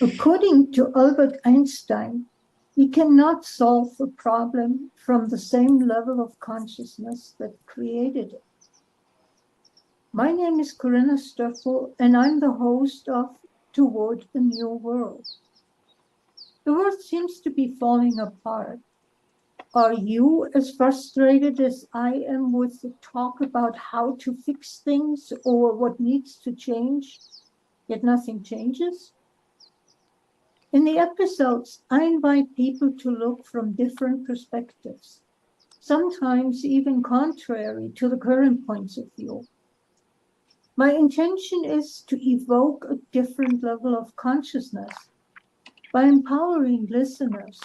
According to Albert Einstein, we cannot solve a problem from the same level of consciousness that created it. My name is Corinna Stoffel, and I'm the host of Toward a New World. The world seems to be falling apart. Are you as frustrated as I am with the talk about how to fix things or what needs to change, yet nothing changes? In the episodes, I invite people to look from different perspectives, sometimes even contrary to the current points of view. My intention is to evoke a different level of consciousness by empowering listeners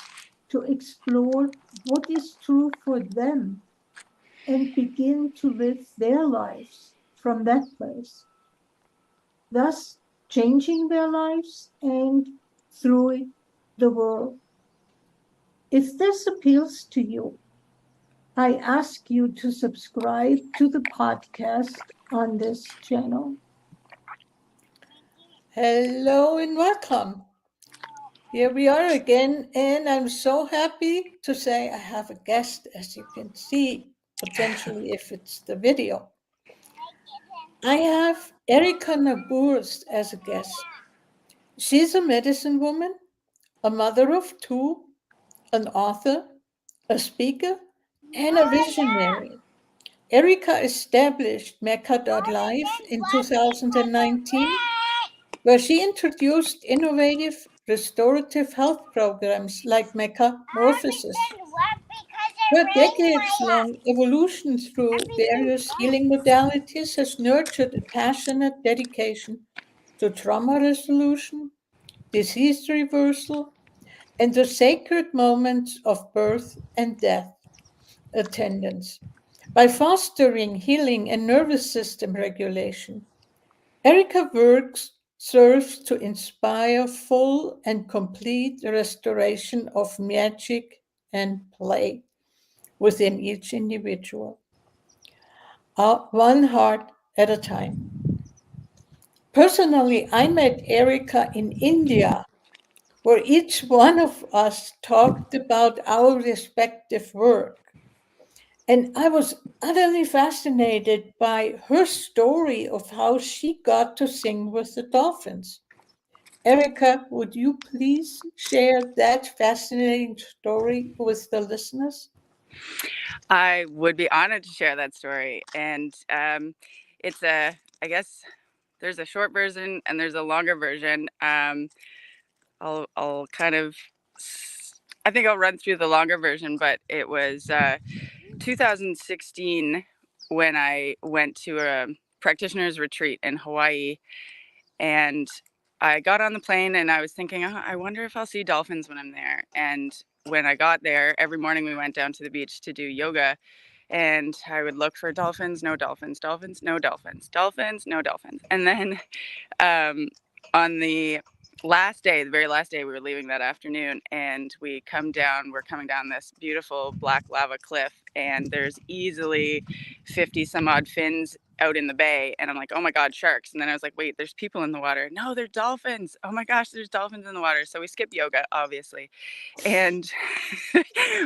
to explore what is true for them and begin to live their lives from that place, thus changing their lives and through it, the world. If this appeals to you, I ask you to subscribe to the podcast on this channel. Hello and welcome. Here we are again, and I'm so happy to say I have a guest, as you can see, potentially if it's the video. I have Erika Nabuurs as a guest. She's a medicine woman, a mother of two, an author, a speaker, and a visionary. Erika established Mecca.life in 2019, where she introduced innovative restorative health programs like Metamorphosis. Her decades-long evolution through various healing modalities has nurtured a passionate dedication to trauma resolution, disease reversal, and the sacred moments of birth and death attendance. By fostering healing and nervous system regulation, Erika works serves to inspire full and complete restoration of magic and play within each individual, one heart at a time. Personally, I met Erika in India, where each one of us talked about our respective work. And I was utterly fascinated by her story of how she got to sing with the dolphins. Erika, would you please share that fascinating story with the listeners? I would be honored to share that story. And I guess there's a short version and there's a longer version. I'll kind of, I think I'll run through the longer version, but it was 2016 when I went to a practitioner's retreat in Hawaii. And I got on the plane and I was thinking, oh, I wonder if I'll see dolphins when I'm there. And when I got there, every morning we went down to the beach to do yoga. And I would look for dolphins, no dolphins, dolphins, no dolphins, dolphins, no dolphins. And then on the last day, the very last day, we were leaving that afternoon, and we're coming down this beautiful black lava cliff, and there's easily 50 some odd fins out in the bay, and I'm like, oh my god, sharks. And then I was like, wait, there's people in the water. No, they're dolphins. Oh my gosh, there's dolphins in the water. So we skipped yoga, obviously, and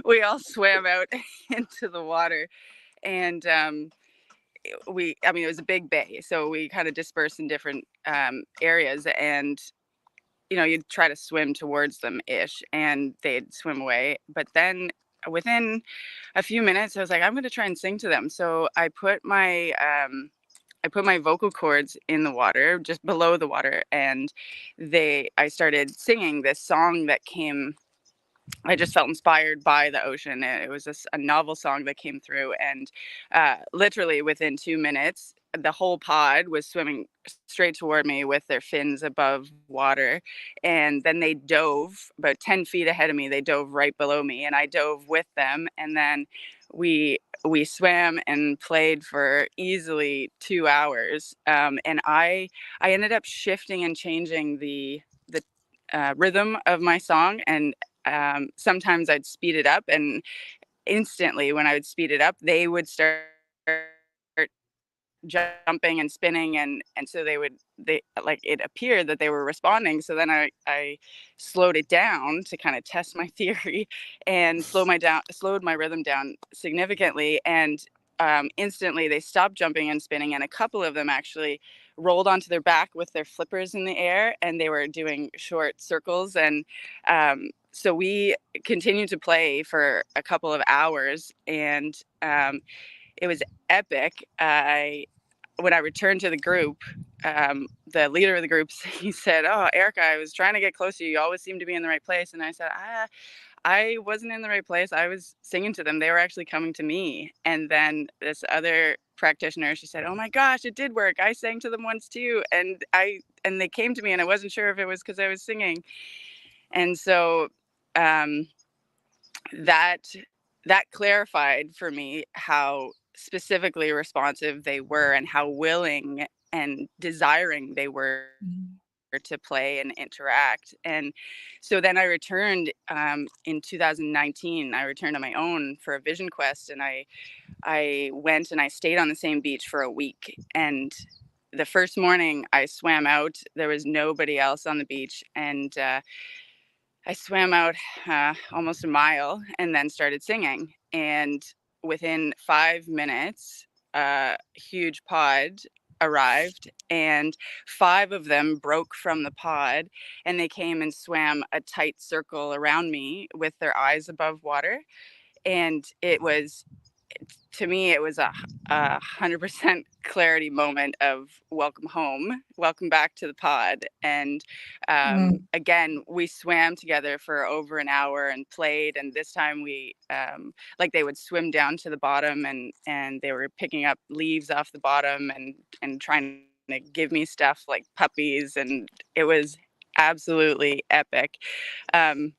we all swam out into the water. And it was a big bay, so we kind of dispersed in different areas, and you'd try to swim towards them ish, and they'd swim away. But then within a few minutes, I was like, I'm going to try and sing to them. So I put my vocal cords in the water, just below the water, and I started singing this song that came. I just felt inspired by the ocean. It was a novel song that came through, and literally within 2 minutes, the whole pod was swimming straight toward me with their fins above water. And then they dove about 10 feet ahead of me. They dove right below me, and I dove with them. And then we swam and played for easily 2 hours. And I ended up shifting and changing the rhythm of my song, and sometimes I'd speed it up, and instantly when I would speed it up, they would start jumping and spinning, and so they like, it appeared that they were responding. So then I slowed it down to kind of test my theory, and slowed my rhythm down significantly, and instantly they stopped jumping and spinning, and a couple of them actually rolled onto their back with their flippers in the air, and they were doing short circles. And so we continued to play for a couple of hours, and it was epic. When I returned to the group, the leader of the group, he said, "Oh, Erika, I was trying to get close to you. You always seem to be in the right place." And I said, I wasn't in the right place. I was singing to them. They were actually coming to me. And then this other practitioner, she said, "Oh my gosh, it did work. I sang to them once too." And they came to me, and I wasn't sure if it was because I was singing. And so that clarified for me how specifically responsive they were, and how willing and desiring they were to play and interact. And so then I returned in 2019. I returned on my own for a vision quest, and I went and I stayed on the same beach for a week. And the first morning I swam out, there was nobody else on the beach, and I swam out almost a mile and then started singing. And within 5 minutes, a huge pod arrived, and 5 of them broke from the pod, and they came and swam a tight circle around me with their eyes above water. And it was, to me, it was a 100% clarity moment of welcome home, welcome back to the pod. And again, we swam together for over an hour and played. And this time we, like, they would swim down to the bottom, and they were picking up leaves off the bottom, and trying to give me stuff like puppies. And it was absolutely epic.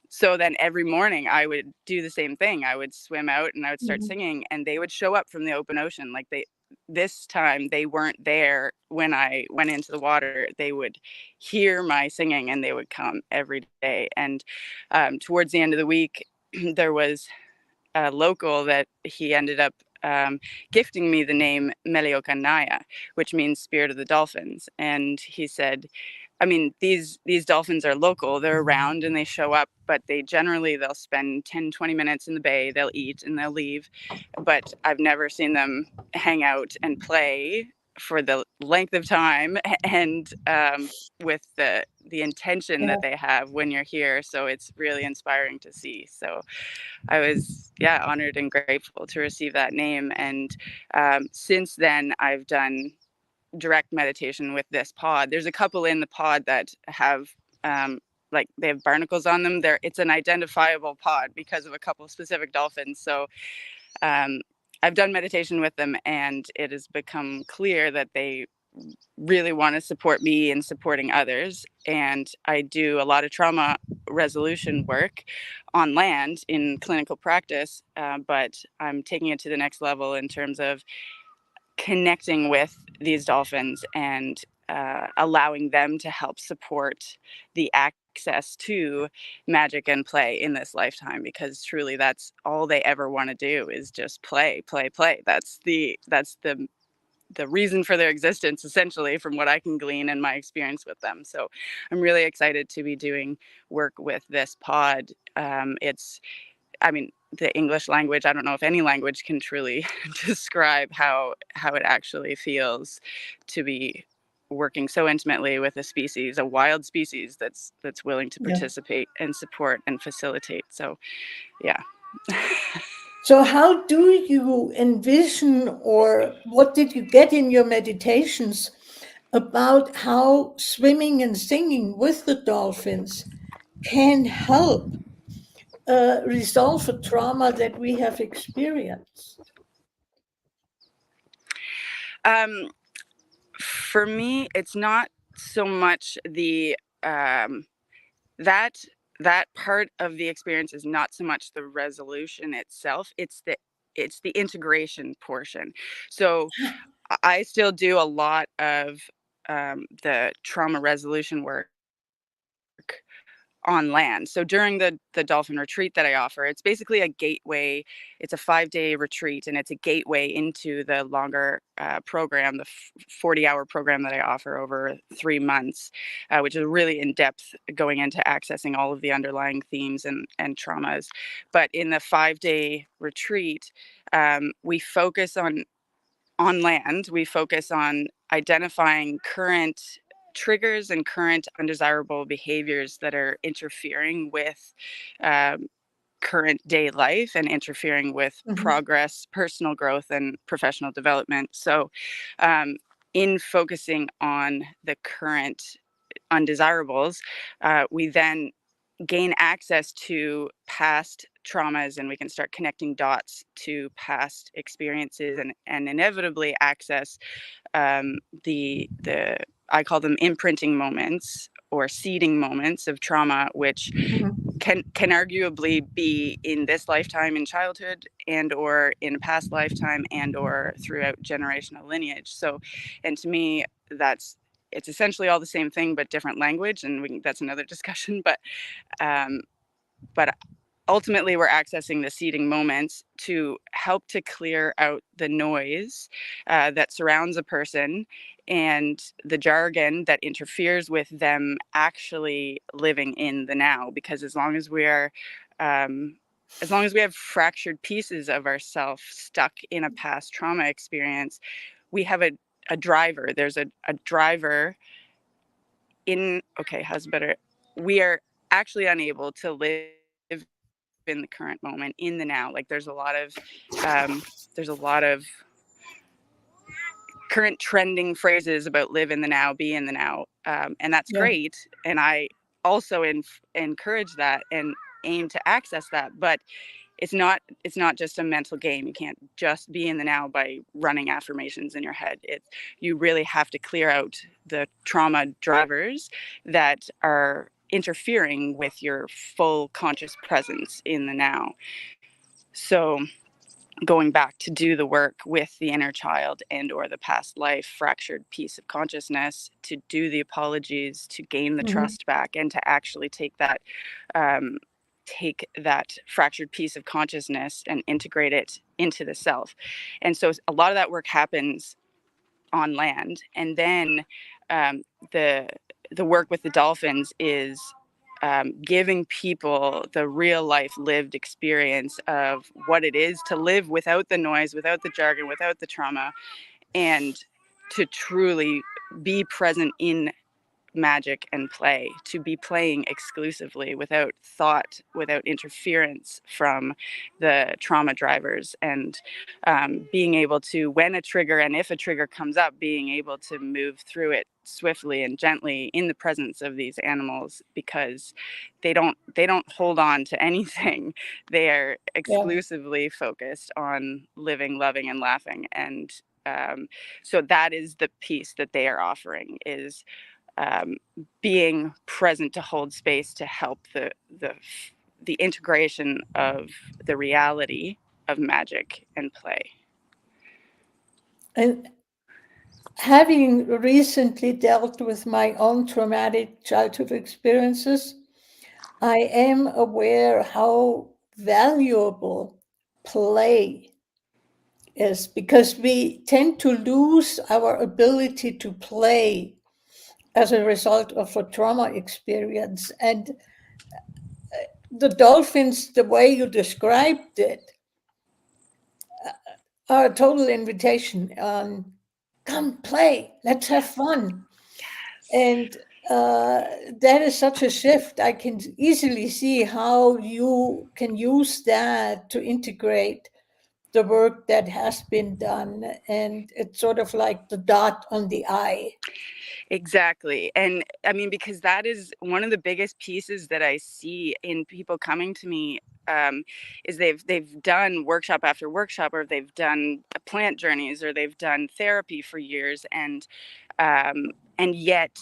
So then every morning I would do the same thing. I would swim out and I would start singing, and they would show up from the open ocean. Like, this time they weren't there when I went into the water. They would hear my singing, and they would come every day. And towards the end of the week, there was a local that he ended up gifting me the name Meliokanaya, which means spirit of the dolphins. And he said, I mean, these dolphins are local. They're around and they show up, but they'll spend 10, 20 minutes in the bay. They'll eat and they'll leave. But I've never seen them hang out and play for the length of time, and with the intention that they have when you're here. So it's really inspiring to see. So I was, honored and grateful to receive that name. And since then, I've done direct meditation with this pod. There's a couple in the pod that have like, they have barnacles on them. It's an identifiable pod because of a couple of specific dolphins. So I've done meditation with them, and it has become clear that they really want to support me in supporting others. And I do a lot of trauma resolution work on land in clinical practice, but I'm taking it to the next level in terms of connecting with these dolphins and allowing them to help support the access to magic and play in this lifetime, because truly that's all they ever want to do is just play. That's the reason for their existence, essentially, from what I can glean in my experience with them. So I'm really excited to be doing work with this pod. The English language, I don't know if any language can truly describe how it actually feels to be working so intimately with a wild species that's willing to participate and support and facilitate. So, yeah. So how do you envision, or what did you get in your meditations about how swimming and singing with the dolphins can help resolve a trauma that we have experienced? For me, it's not so much the that part of the experience is not so much the resolution itself. It's the integration portion. So I still do a lot of the trauma resolution work on land. So during the dolphin retreat that I offer, it's basically a gateway. It's a 5-day retreat, and it's a gateway into the longer program, the 40-hour program that I offer over 3 months, which is really in depth, going into accessing all of the underlying themes and traumas. But in the 5-day retreat, we focus on land. We focus on identifying current triggers and current undesirable behaviors that are interfering with current day life and interfering with progress, personal growth, and professional development. So in focusing on the current undesirables, we then gain access to past traumas, and we can start connecting dots to past experiences, and inevitably access the I call them imprinting moments or seeding moments of trauma, which can arguably be in this lifetime in childhood, and or in a past lifetime, and or throughout generational lineage. So, and to me, it's essentially all the same thing but different language, and that's another discussion. But ultimately, we're accessing the seeding moments to help to clear out the noise that surrounds a person and the jargon that interferes with them actually living in the now. Because as long as we have fractured pieces of ourself stuck in a past trauma experience, we have a driver. There's a driver in, okay, how's better? We are actually unable to live in the current moment, in the now. Like there's a lot of current trending phrases about live in the now, be in the now, and that's great. And I also encourage that and aim to access that, but it's not just a mental game. You can't just be in the now by running affirmations in your head. You really have to clear out the trauma drivers that are interfering with your full conscious presence in the now. So going back to do the work with the inner child and or the past life fractured piece of consciousness, to do the apologies, to gain the trust back, and to actually take that fractured piece of consciousness and integrate it into the self. And so a lot of that work happens on land. And then the work with the dolphins is giving people the real life lived experience of what it is to live without the noise, without the jargon, without the trauma, and to truly be present in magic and play, to be playing exclusively without thought, without interference from the trauma drivers, and being able to, when a trigger and if a trigger comes up, being able to move through it swiftly and gently in the presence of these animals, because they don't hold on to anything. They are exclusively focused on living, loving, and laughing. And so that is the piece that they are offering, is being present to hold space to help the integration of the reality of magic and play. And having recently dealt with my own traumatic childhood experiences, I am aware how valuable play is, because we tend to lose our ability to play as a result of a trauma experience. And the dolphins, the way you described it, are a total invitation on, come play, let's have fun. And that is such a shift. I can easily see how you can use that to integrate the work that has been done. And it's sort of like the dot on the I. Exactly. And I mean, because that is one of the biggest pieces that I see in people coming to me, is they've done workshop after workshop, or they've done plant journeys, or they've done therapy for years, and yet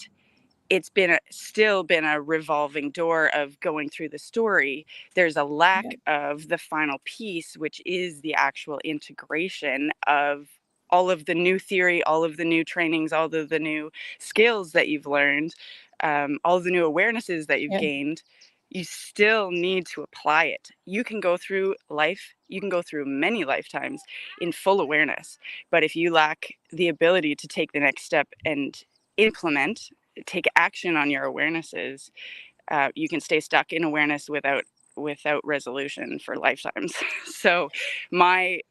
it's still been a revolving door of going through the story. There's a lack of the final piece, which is the actual integration of all of the new theory, all of the new trainings, all of the new skills that you've learned, all of the new awarenesses that you've gained, you still need to apply it. You can go through life, you can go through many lifetimes in full awareness. But if you lack the ability to take the next step and implement, take action on your awarenesses, you can stay stuck in awareness without resolution for lifetimes. So my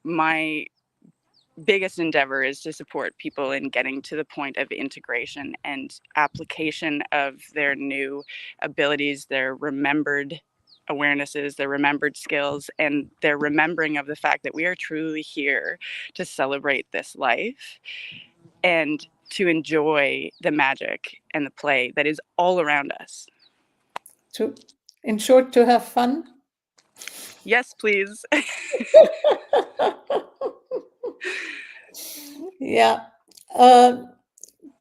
biggest endeavor is to support people in getting to the point of integration and application of their new abilities, their remembered awarenesses, their remembered skills, and their remembering of the fact that we are truly here to celebrate this life and to enjoy the magic and the play that is all around us. In short, to have fun? Yes, please. Yeah.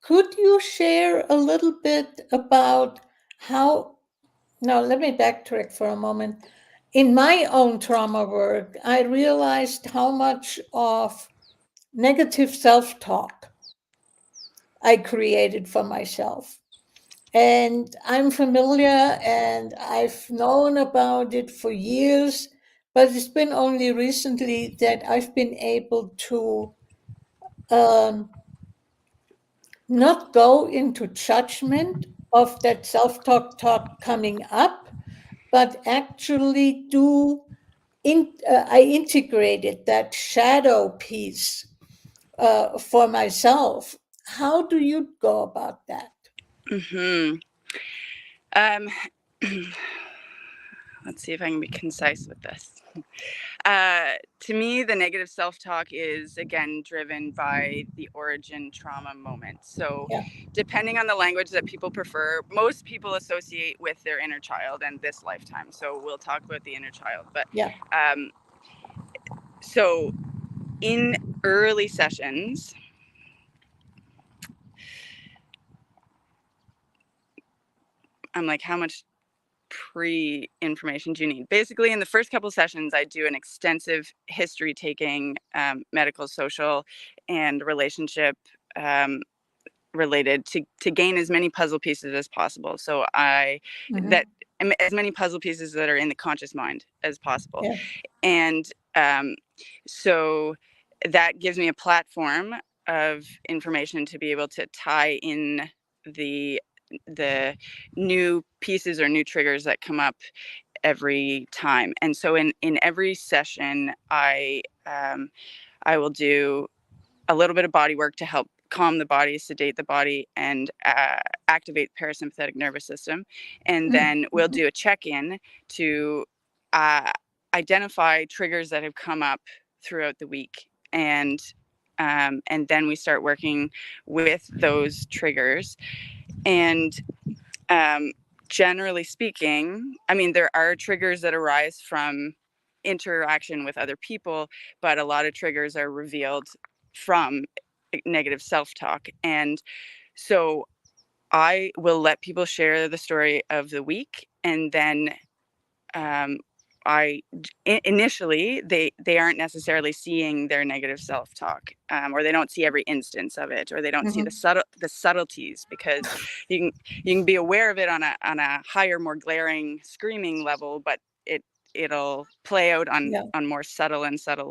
Could you share a little bit about how, now let me backtrack for a moment. In my own trauma work, I realized how much of negative self-talk I created for myself. And I'm familiar and I've known about it for years, but it's been only recently that I've been able to not go into judgment of that self-talk coming up, but actually I integrated that shadow piece for myself. How do you go about that? Mm-hmm. Let's see if I can be concise with this. To me, the negative self-talk is, again, driven by the origin trauma moment. So depending on the language that people prefer, most people associate with their inner child and this lifetime. So we'll talk about the inner child. But so in early sessions, I'm like, how much pre-information do you need? Basically, in the first couple of sessions, I do an extensive history taking, medical, social, and relationship related to gain as many puzzle pieces as possible. So that as many puzzle pieces that are in the conscious mind as possible. And so that gives me a platform of information to be able to tie in the new pieces or new triggers that come up every time. And so in every session, I will do a little bit of body work to help calm the body, sedate the body, and activate parasympathetic nervous system. And then we'll do a check-in to identify triggers that have come up throughout the week. And then we start working with those triggers. And generally speaking, I mean, there are triggers that arise from interaction with other people, but a lot of triggers are revealed from negative self-talk. And so I will let people share the story of the week, and then initially they aren't necessarily seeing their negative self-talk, or they don't see every instance of it, or they don't see the subtleties, because you can be aware of it on a higher, more glaring, screaming level, but it'll play out on more subtle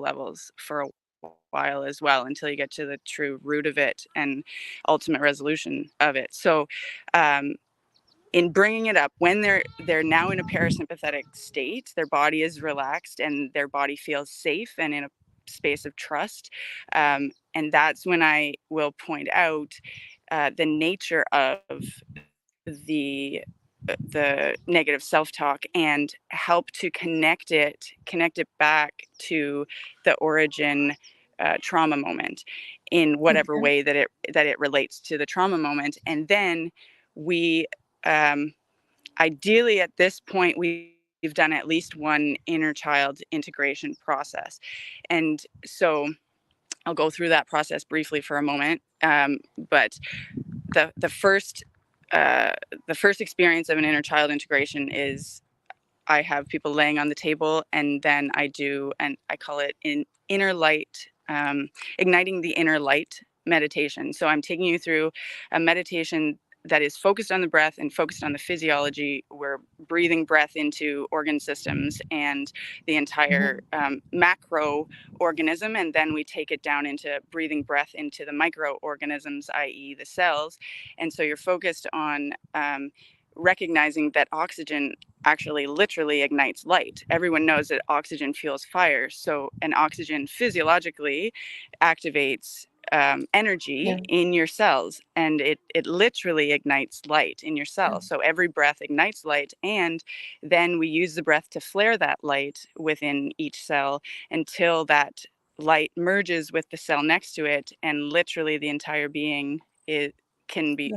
levels for a while as well, until you get to the true root of it and ultimate resolution of it. So in bringing it up, when they're now in a parasympathetic state, their body is relaxed and their body feels safe and in a space of trust, and that's when I will point out the nature of the negative self-talk and help to connect it back to the origin trauma moment in whatever way that it relates to the trauma moment. And then we ideally at this point we've done at least one inner child integration process. And so I'll go through that process briefly for a moment. But the first experience of an inner child integration is I have people laying on the table, and then I call it an inner light, igniting the inner light meditation. So I'm taking you through a meditation that is focused on the breath and focused on the physiology. We're breathing breath into organ systems and the entire macro organism, and then we take it down into breathing breath into the microorganisms, i.e. the cells. And so you're focused on recognizing that oxygen actually literally ignites light. Everyone knows that oxygen fuels fire. So, and oxygen physiologically activates energy in your cells, and it literally ignites light in your cells. So every breath ignites light, and then we use the breath to flare that light within each cell until that light merges with the cell next to it, and literally the entire being can be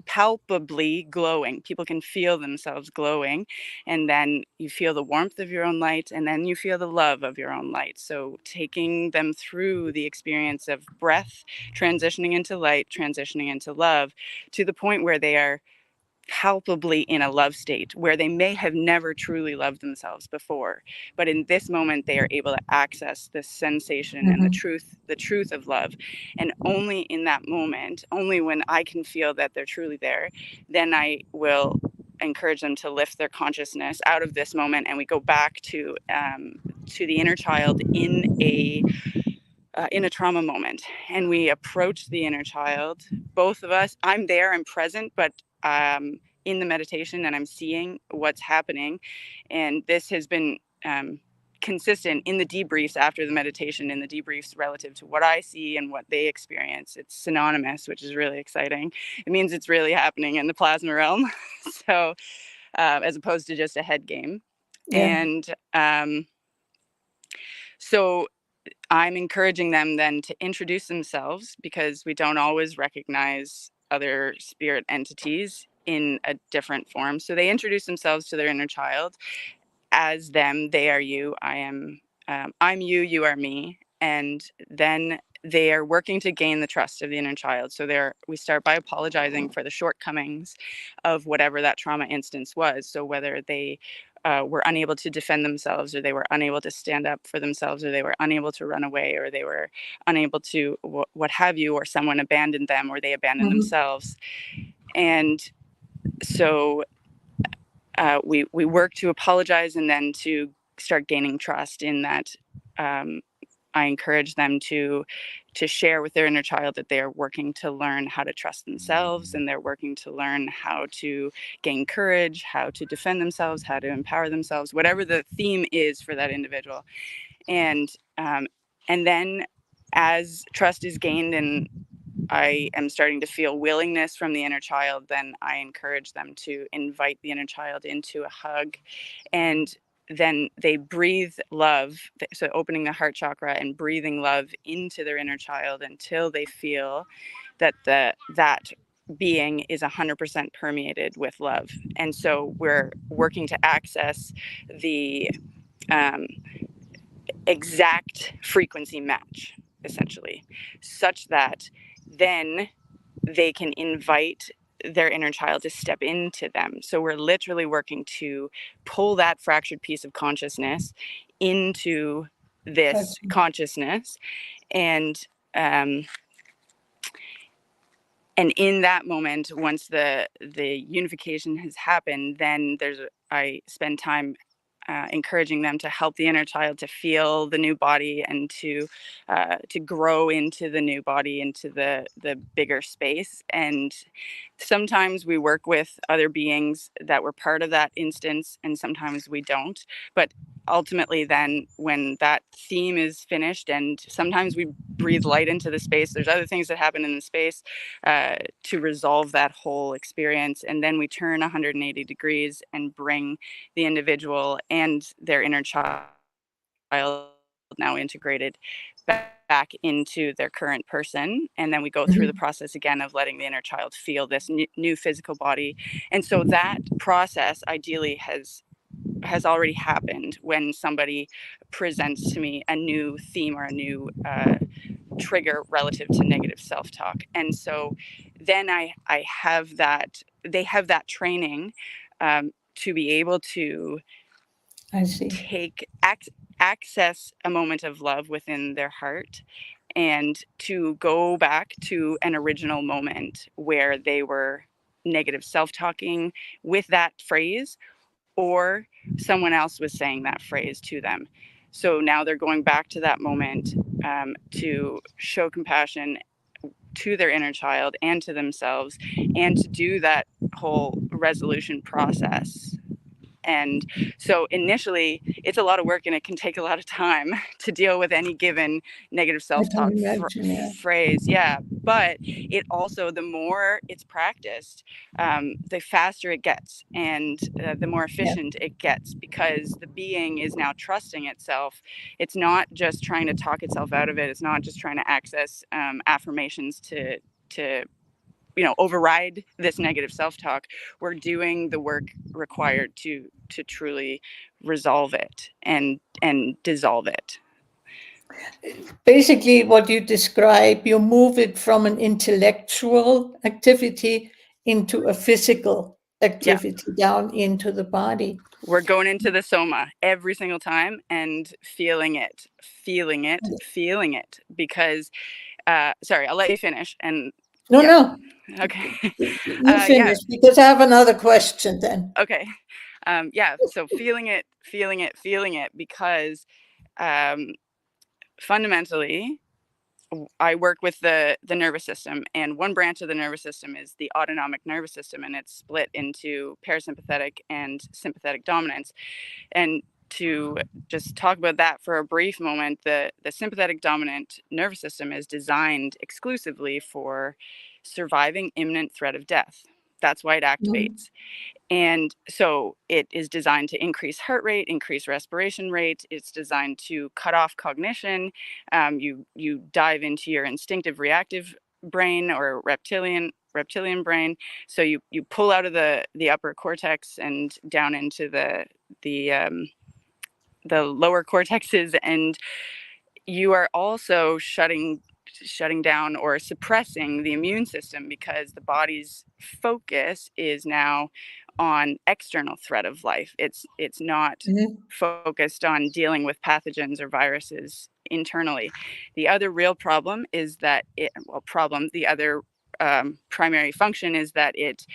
palpably glowing. People can feel themselves glowing, and then you feel the warmth of your own light, and then you feel the love of your own light. So taking them through the experience of breath transitioning into light, transitioning into love, to the point where they are palpably in a love state, where they may have never truly loved themselves before, but in this moment they are able to access this sensation and the truth of love. And only in that moment, only when I can feel that they're truly there, then I will encourage them to lift their consciousness out of this moment, and we go back to the inner child in a trauma moment, and we approach the inner child, both of us. I'm there, I'm present, but in the meditation, and I'm seeing what's happening. And this has been consistent in the debriefs after the meditation, in the debriefs relative to what I see and what they experience. It's synonymous, which is really exciting. It means it's really happening in the plasma realm. So as opposed to just a head game. And so I'm encouraging them then to introduce themselves, because we don't always recognize other spirit entities in a different form. So they introduce themselves to their inner child as them. They are you. I'm you. You are me. And then they are working to gain the trust of the inner child. So we start by apologizing for the shortcomings of whatever that trauma instance was. So whether they were unable to defend themselves, or they were unable to stand up for themselves, or they were unable to run away, or they were unable to what have you, or someone abandoned them, or they abandoned themselves. And so we work to apologize, and then to start gaining trust in that. I encourage them to share with their inner child that they are working to learn how to trust themselves, and they're working to learn how to gain courage, how to defend themselves, how to empower themselves, whatever the theme is for that individual. And then as trust is gained and I am starting to feel willingness from the inner child, then I encourage them to invite the inner child into a hug, and then they breathe love. So opening the heart chakra and breathing love into their inner child until they feel that that being is 100% permeated with love. And so we're working to access the exact frequency match, essentially, such that then they can invite their inner child to step into them. So we're literally working to pull that fractured piece of consciousness into this consciousness. And in that moment, once the unification has happened, then I spend time encouraging them to help the inner child to feel the new body, and to grow into the new body, into the bigger space. And sometimes we work with other beings that were part of that instance, and sometimes we don't. But ultimately, then when that theme is finished, and sometimes we breathe light into the space, there's other things that happen in the space to resolve that whole experience. And then we turn 180 degrees and bring the individual and their inner child, now integrated, back into their current person. And then we go through the process again of letting the inner child feel this new physical body. And so that process ideally has already happened when somebody presents to me a new theme or a new trigger relative to negative self-talk. And so then I have that, they have that training to be able to access a moment of love within their heart, and to go back to an original moment where they were negative self-talking with that phrase, or someone else was saying that phrase to them. So now they're going back to that moment to show compassion to their inner child and to themselves, and to do that whole resolution process. And so initially it's a lot of work, and it can take a lot of time to deal with any given negative self-talk phrase. Yeah. But it also, the more it's practiced, the faster it gets, and the more efficient it gets, because the being is now trusting itself. It's not just trying to talk itself out of it. It's not just trying to access affirmations to override this negative self-talk. We're doing the work required to truly resolve it and dissolve it. Basically, what you describe, you move it from an intellectual activity into a physical activity, down into the body. We're going into the soma every single time and feeling it, because sorry, I'll let you finish. And no, okay. You finish, because I have another question then. Okay. So feeling it, because fundamentally I work with the nervous system, and one branch of the nervous system is the autonomic nervous system, and it's split into parasympathetic and sympathetic dominance. And to just talk about that for a brief moment, the sympathetic dominant nervous system is designed exclusively for surviving imminent threat of death. That's why it activates. And so it is designed to increase heart rate, increase respiration rate. It's designed to cut off cognition. You dive into your instinctive reactive brain, or reptilian brain. So you pull out of the upper cortex and down into the lower cortexes, and you are also shutting down or suppressing the immune system, because the body's focus is now on external threat of life. It's not focused on dealing with pathogens or viruses internally. The other real problem is that the other primary function is that it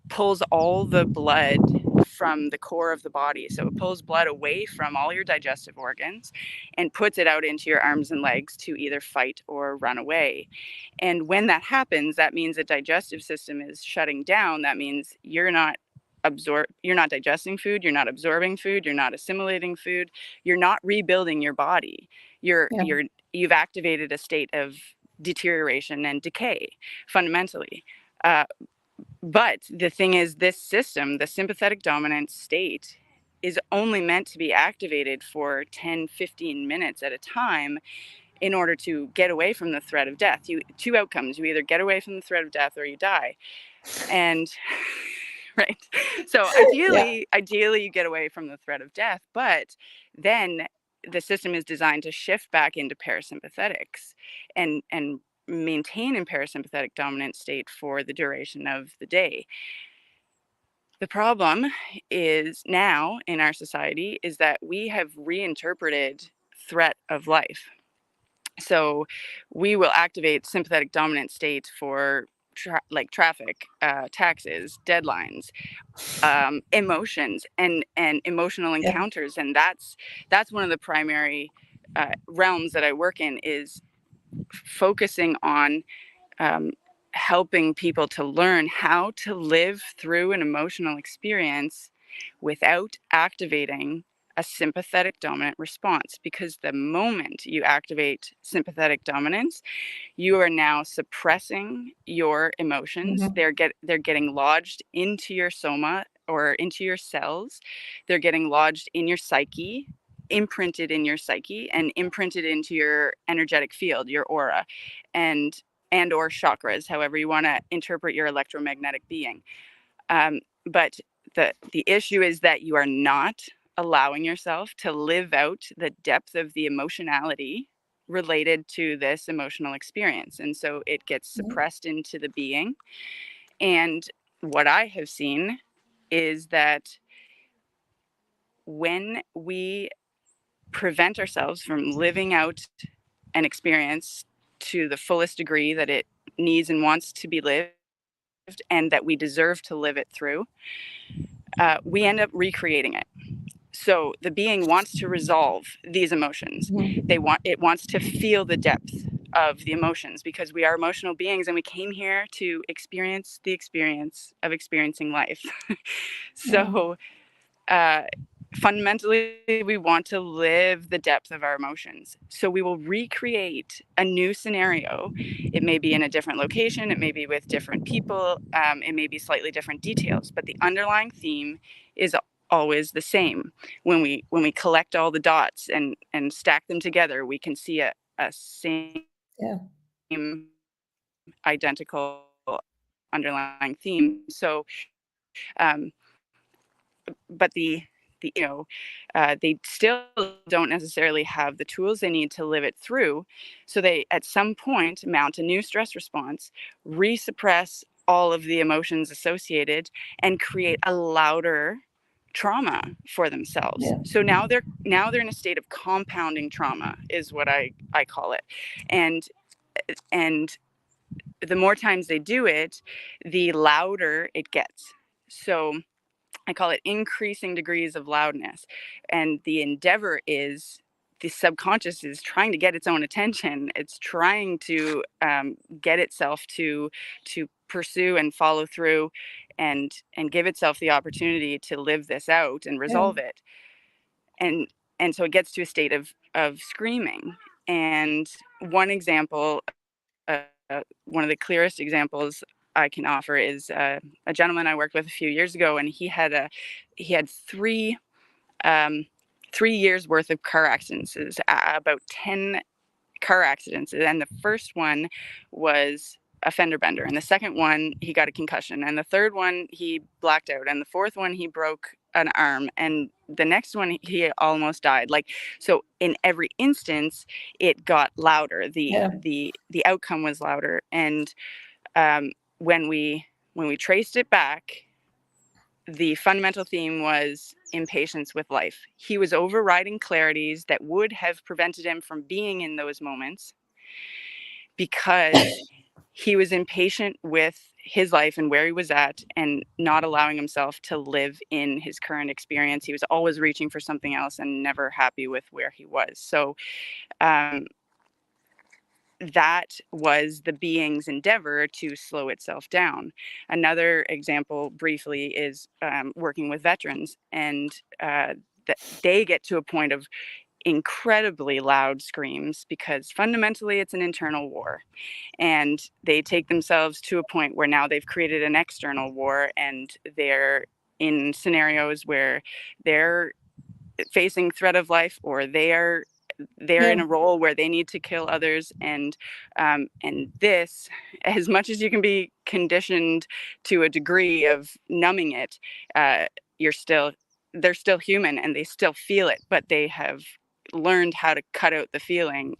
pulls all the blood from the core of the body. So it pulls blood away from all your digestive organs and puts it out into your arms and legs to either fight or run away. And when that happens, that means the digestive system is shutting down. That means you're not digesting food, you're not absorbing food, you're not assimilating food, you're not rebuilding your body. You've activated a state of deterioration and decay fundamentally. But the thing is, this system, the sympathetic dominant state, is only meant to be activated for 10, 15 minutes at a time in order to get away from the threat of death. Two outcomes: you either get away from the threat of death or you die. And right. So ideally you get away from the threat of death, but then the system is designed to shift back into parasympathetics and maintain in parasympathetic dominant state for the duration of the day. The problem is now in our society is that we have reinterpreted threat of life. So we will activate sympathetic dominant state for traffic, taxes, deadlines, emotions, and emotional encounters. And that's one of the primary realms that I work in, is focusing on helping people to learn how to live through an emotional experience without activating a sympathetic dominant response. Because the moment you activate sympathetic dominance, you are now suppressing your emotions. They're getting lodged into your soma, or into your cells. They're getting lodged in your psyche, imprinted in your psyche, and imprinted into your energetic field, your aura, and or chakras, however you want to interpret your electromagnetic being. But the issue is that you are not allowing yourself to live out the depth of the emotionality related to this emotional experience. And so it gets suppressed into the being. And what I have seen is that when we prevent ourselves from living out an experience to the fullest degree that it needs and wants to be lived, and that we deserve to live it through, we end up recreating it. So the being wants to resolve these emotions. It wants to feel the depth of the emotions, because we are emotional beings and we came here to experience the experience of experiencing life. So fundamentally, we want to live the depth of our emotions. So we will recreate a new scenario. It may be in a different location, it may be with different people, it may be slightly different details, but the underlying theme is always the same. When we collect all the dots and stack them together, we can see a same identical underlying theme. So but they still don't necessarily have the tools they need to live it through. So they, at some point, mount a new stress response, resuppress all of the emotions associated, and create a louder trauma for themselves. So now they're in a state of compounding trauma, is what I call it. And the more times they do it, the louder it gets. So I call it increasing degrees of loudness. And the endeavor is, the subconscious is trying to get its own attention. It's trying to get itself to pursue and follow through and give itself the opportunity to live this out and resolve it. And so it gets to a state of screaming. And one example, one of the clearest examples I can offer is a gentleman I worked with a few years ago, and he had 3 years worth of car accidents, about 10 car accidents, and the first one was a fender bender, and the second one he got a concussion, and the third one he blacked out, and the fourth one he broke an arm, and the next one he almost died. Like, so in every instance it got louder. The outcome was louder. And when we traced it back, the fundamental theme was impatience with life. He was overriding clarities that would have prevented him from being in those moments because he was impatient with his life and where he was at, and not allowing himself to live in his current experience. He was always reaching for something else and never happy with where he was. So that was the being's endeavor to slow itself down. Another example, briefly, is working with veterans, and they get to a point of incredibly loud screams because fundamentally it's an internal war, and they take themselves to a point where now they've created an external war, and they're in scenarios where they're facing threat of life, or they're in a role where they need to kill others, and this, as much as you can be conditioned to a degree of numbing it, they're still human and they still feel it, but they have learned how to cut out the feeling.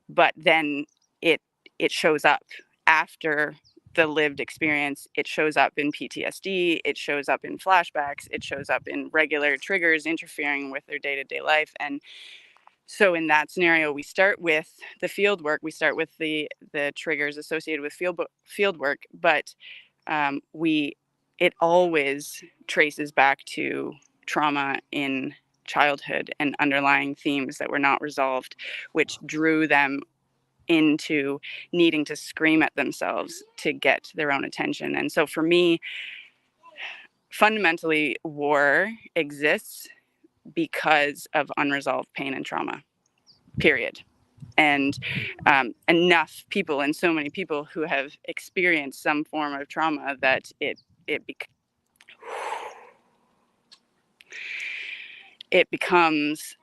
But then it shows up after the lived experience. It shows up in PTSD, it shows up in flashbacks, it shows up in regular triggers interfering with their day-to-day life. And so in that scenario, we start with the field work, we start with the triggers associated with field work, but it always traces back to trauma in childhood and underlying themes that were not resolved, which drew them into needing to scream at themselves to get their own attention. And so for me, fundamentally, war exists because of unresolved pain and trauma, period. And enough people, and so many people who have experienced some form of trauma, that it becomes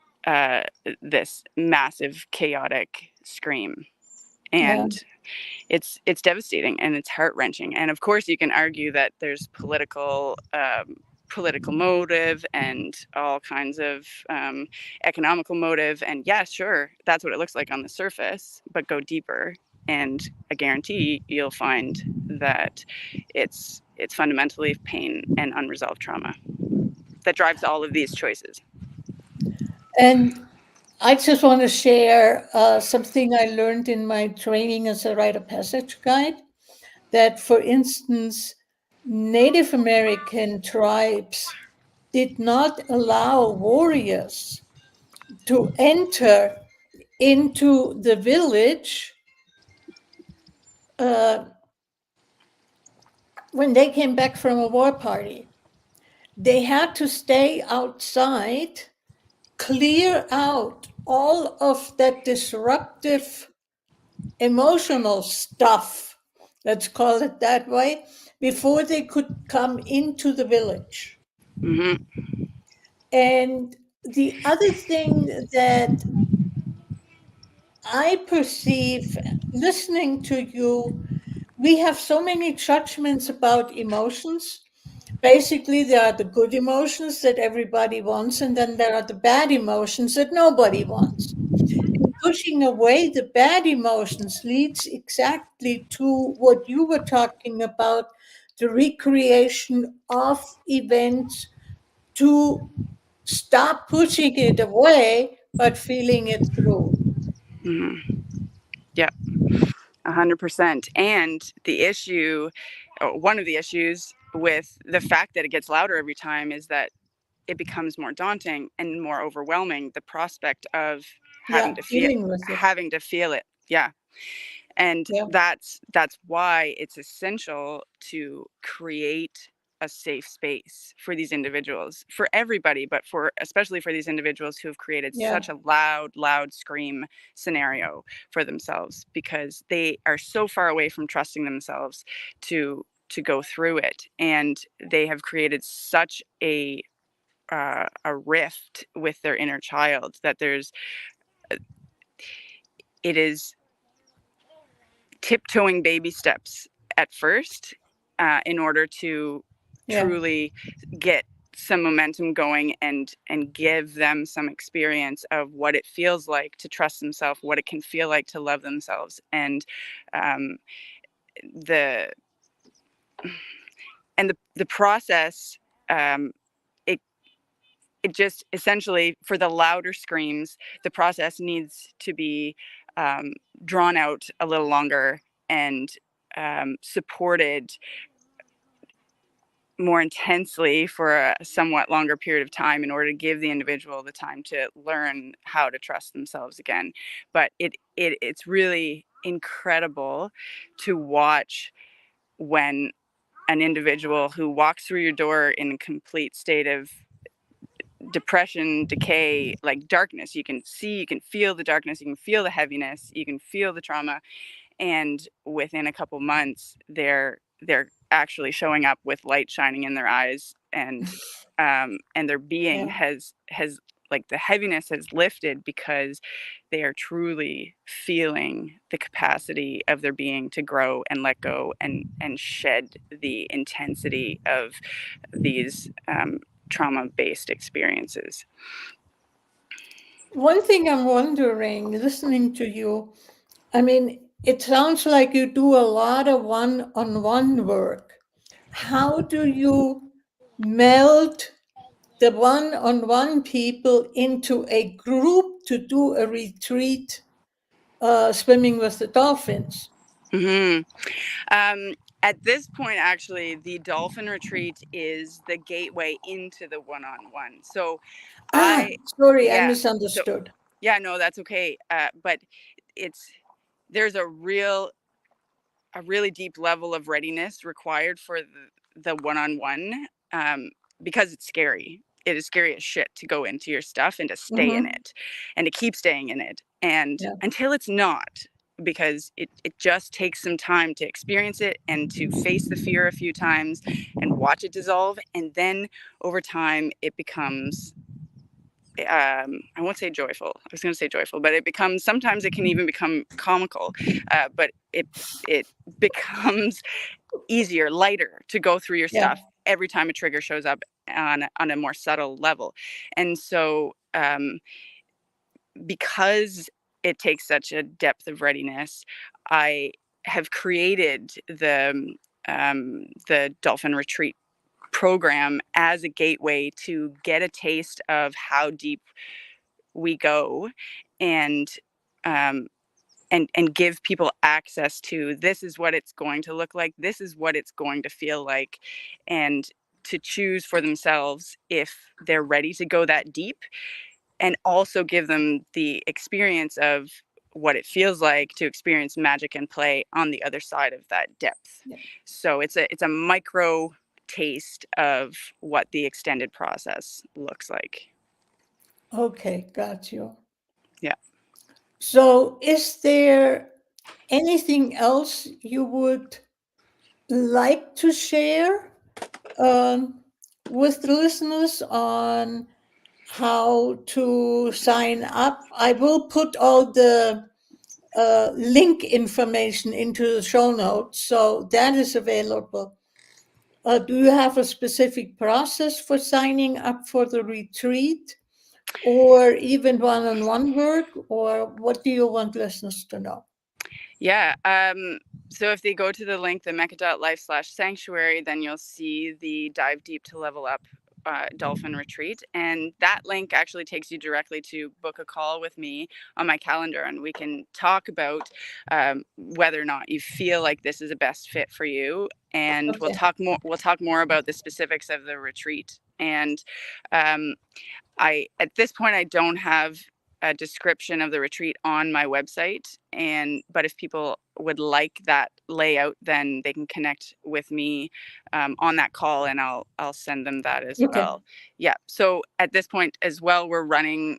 this massive chaotic scream. And it's devastating and it's heart-wrenching. And of course you can argue that there's political motive and all kinds of economical motive, and yeah, sure, that's what it looks like on the surface, but go deeper and I guarantee you'll find that it's fundamentally pain and unresolved trauma that drives all of these choices. And I just want to share something I learned in my training as a rite of passage guide. that, for instance, Native American tribes did not allow warriors to enter into the village when they came back from a war party. They had to stay outside, clear out all of that disruptive emotional stuff, let's call it that way, before they could come into the village. Mm-hmm. And the other thing that I perceive listening to you, we have so many judgments about emotions. Basically, there are the good emotions that everybody wants, and then there are the bad emotions that nobody wants. And pushing away the bad emotions leads exactly to what you were talking about, the recreation of events, to stop pushing it away, but feeling it through. Mm-hmm. Yeah, 100%. And the issue, one of the issues with the fact that it gets louder every time is that it becomes more daunting and more overwhelming, the prospect of Yeah, dealing with it. having to feel it. Yeah. And Yeah, that's why it's essential to create a safe space for these individuals, for everybody, but for especially for these individuals who have created yeah. such a loud scream scenario for themselves, because they are so far away from trusting themselves to go through it, and they have created such a rift with their inner child that it is tiptoeing baby steps at first, in order to Yeah. truly get some momentum going and give them some experience of what it feels like to trust themselves, what it can feel like to love themselves, and um, the the process. It it just essentially, for the louder screams, the process needs to be drawn out a little longer and supported more intensely for a somewhat longer period of time, in order to give the individual the time to learn how to trust themselves again. But it's really incredible to watch when an individual who walks through your door in a complete state of depression, decay, like darkness, you can feel the darkness, you can feel the heaviness, you can feel the trauma, and within a couple months they're actually showing up with light shining in their eyes, and their being Yeah. has like the heaviness has lifted, because they are truly feeling the capacity of their being to grow and let go and shed the intensity of these trauma-based experiences. One thing I'm wondering, listening to you, I mean, it sounds like you do a lot of one-on-one work. How do you meld the one-on-one people into a group to do a retreat, swimming with the dolphins? Mm-hmm. At this point, actually, the dolphin retreat is the gateway into the one-on-one. So Sorry, I yeah, so misunderstood. yeah, no, that's okay. But it's there's a really deep level of readiness required for the one-on-one, because it's scary. It is scary as shit to go into your stuff and to stay in Mm-hmm. it and to keep staying in it. And Yeah. until it's not, because it just takes some time to experience it and to face the fear a few times and watch it dissolve. And then over time, it becomes, I won't say joyful. I was going to say joyful, but sometimes it can even become comical. But it becomes easier, lighter to go through your Yeah. stuff every time a trigger shows up on a more subtle level. And so, because it takes such a depth of readiness, I have created the Dolphin Retreat program as a gateway to get a taste of how deep we go, and and give people access to, this is what it's going to look like, this is what it's going to feel like, and to choose for themselves if they're ready to go that deep, and also give them the experience of what it feels like to experience magic and play on the other side of that depth. Yeah. So it's a micro taste of what the extended process looks like. Okay, got you. Yeah. So is there anything else you would like to share with the listeners on how to sign up? I will put all the link information into the show notes, so that is available. Do you have a specific process for signing up for the retreat, or even one-on-one work, or what do you want listeners to know? Yeah. So if they go to the link, the mecca.life/sanctuary, then you'll see the Dive Deep to Level Up dolphin retreat. And that link actually takes you directly to book a call with me on my calendar. And we can talk about whether or not you feel like this is a best fit for you. And Okay. we'll talk more about the specifics of the retreat. And at this point, I don't have a description of the retreat on my website, but if people would like that layout, then they can connect with me on that call, and I'll send them that as well. Yeah. So at this point as well, we're running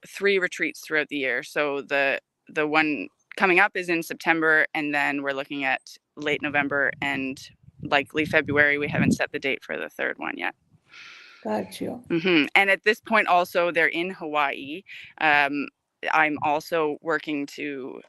3 retreats throughout the year. So the one coming up is in September, and then we're looking at late November and likely February. We haven't set the date for the 3rd one yet. Got you. Mm-hmm. And at this point, also, they're in Hawaii. I'm also working to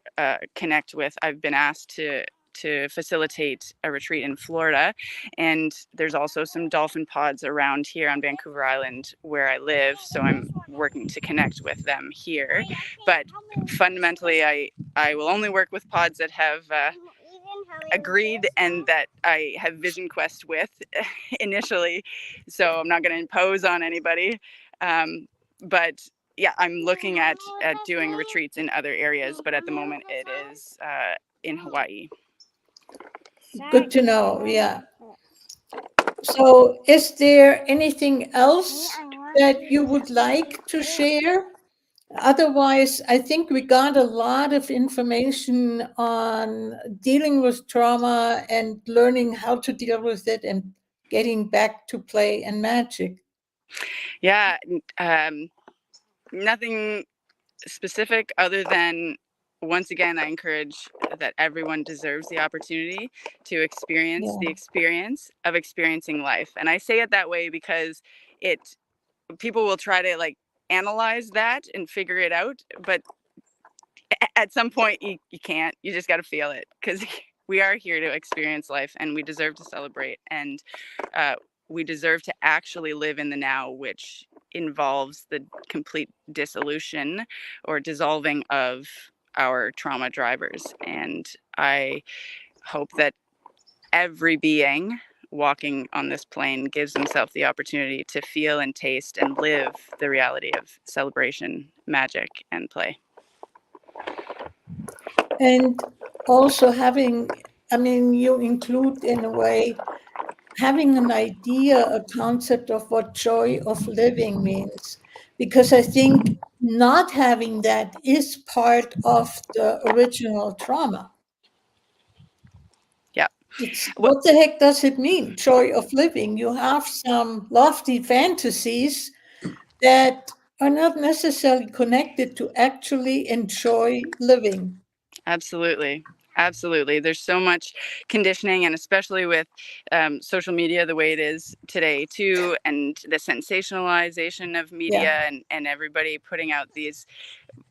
connect with. I've been asked to facilitate a retreat in Florida, and there's also some dolphin pods around here on Vancouver Island where I live. So I'm working to connect with them here. But fundamentally, I will only work with pods that have agreed and that I have Vision Quest with initially, so I'm not going to impose on anybody, but yeah, I'm looking at doing retreats in other areas, but at the moment it is in Hawaii. Good to know. Yeah. So is there anything else that you would like to share? Otherwise, I think we got a lot of information on dealing with trauma and learning how to deal with it and getting back to play and magic. Yeah, nothing specific other than, once again, I encourage that everyone deserves the opportunity to experience the experience of experiencing life. And I say it that way because people will try to like analyze that and figure it out, but at some point you can't. You just got to feel it, because we are here to experience life, and we deserve to celebrate, and we deserve to actually live in the now, which involves the complete dissolution or dissolving of our trauma drivers. And I hope that every being walking on this plane gives himself the opportunity to feel and taste and live the reality of celebration, magic, and play. And also you include in a way having an idea, a concept of what joy of living means, because I think not having that is part of the original trauma. Yeah. What the heck does it mean, joy of living? You have some lofty fantasies that are not necessarily connected to actually enjoy living. Absolutely. There's so much conditioning, and especially with social media the way it is today too, and the sensationalization of media, and everybody putting out these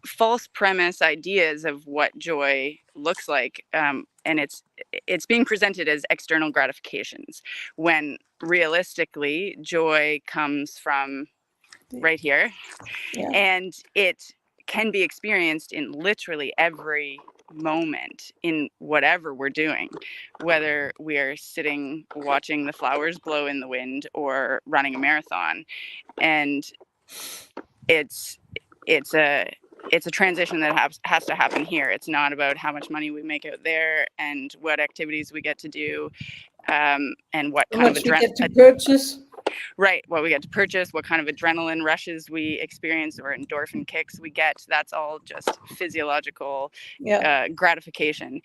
false premise ideas of what joy looks like, and it's being presented as external gratifications, when realistically joy comes from right here, and it can be experienced in literally every moment in whatever we're doing, whether we are sitting watching the flowers blow in the wind or running a marathon. And it's a it's a transition that has to happen here. It's not about how much money we make out there and what activities we get to do, and what kind of we get to purchase. Right, what we get to purchase, what kind of adrenaline rushes we experience or endorphin kicks we get. That's all just physiological gratification.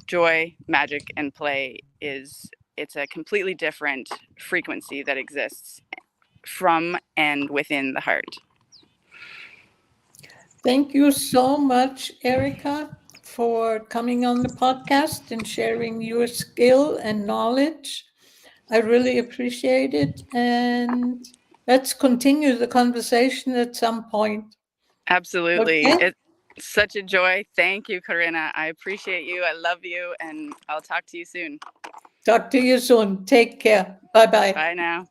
Joy, magic, and play it's a completely different frequency that exists from and within the heart. Thank you so much, Erika, for coming on the podcast and sharing your skill and knowledge. I really appreciate it. And let's continue the conversation at some point. Absolutely. Okay? It's such a joy. Thank you, Corinna. I appreciate you. I love you. And I'll talk to you soon. Talk to you soon. Take care. Bye-bye. Bye now.